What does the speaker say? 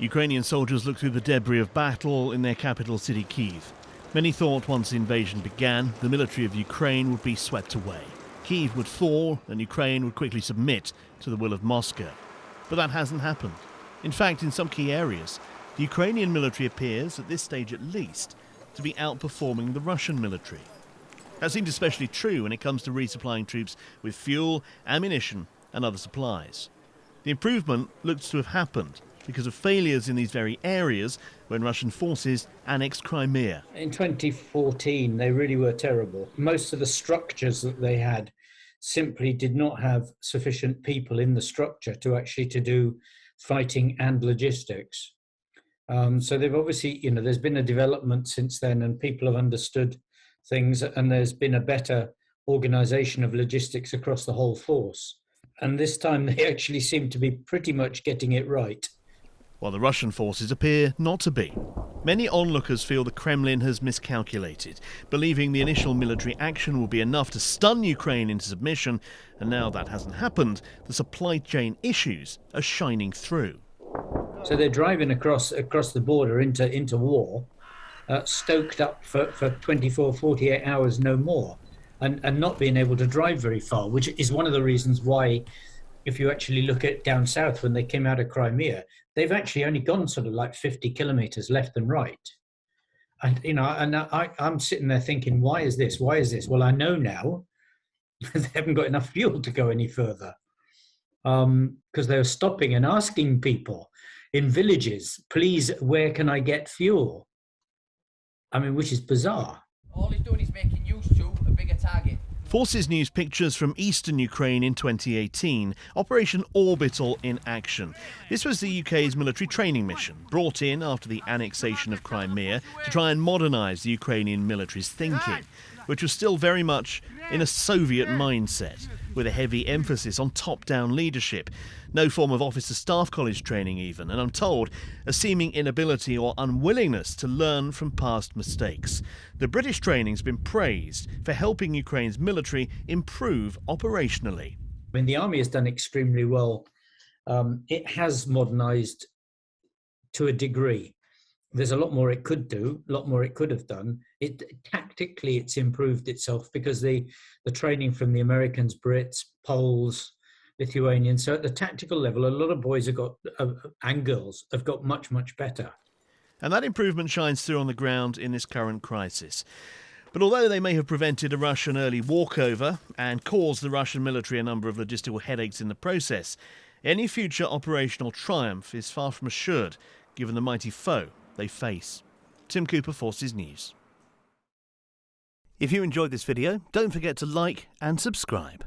Ukrainian soldiers look through the debris of battle in their capital city, Kyiv. Many thought once the invasion began, the military of Ukraine would be swept away. Kyiv would fall and Ukraine would quickly submit to the will of Moscow. But that hasn't happened. In fact, in some key areas, the Ukrainian military appears, at this stage at least, to be outperforming the Russian military. That seems especially true when it comes to resupplying troops with fuel, ammunition and other supplies. The improvement looks to have happened because of failures in these very areas when Russian forces annexed Crimea. In 2014, they really were terrible. Most of the structures that they had simply did not have sufficient people in the structure to actually to do fighting and logistics. So they've obviously, there's been a development since then and people have understood things and there's been a better organization of logistics across the whole force. And this time they actually seem to be pretty much getting it right. While the Russian forces appear not to be. Many onlookers feel the Kremlin has miscalculated, believing the initial military action will be enough to stun Ukraine into submission, and now that hasn't happened, the supply chain issues are shining through. So they're driving across the border into war, stoked up for 24, 48 hours, no more, and not being able to drive very far, which is one of the reasons why, if you actually look at down south when they came out of Crimea, they've actually only gone sort of like 50 kilometers left and right. And, I'm sitting there thinking, why is this? Why is this? Well, I know now they haven't got enough fuel to go any further because they were stopping and asking people in villages, please, where can I get fuel? I mean, which is bizarre. All he's doing is making use to a bigger target. Forces News pictures from eastern Ukraine in 2018, Operation Orbital in action. This was the UK's military training mission, brought in after the annexation of Crimea to try and modernise the Ukrainian military's thinking, which was still very much in a Soviet mindset, with a heavy emphasis on top-down leadership. No form of officer-staff college training even, and I'm told a seeming inability or unwillingness to learn from past mistakes. The British training's been praised for helping Ukraine's military improve operationally. I mean, the army has done extremely well. It has modernised to a degree. There's a lot more it could do, a lot more it could have done. Tactically, it's improved itself because the training from the Americans, Brits, Poles, Lithuanians. So at the tactical level, a lot of boys have got, and girls, have got much, much better. And that improvement shines through on the ground in this current crisis. But although they may have prevented a Russian early walkover and caused the Russian military a number of logistical headaches in the process, any future operational triumph is far from assured, given the mighty foe they face. Tim Cooper, Forces News. If you enjoyed this video, don't forget to like and subscribe.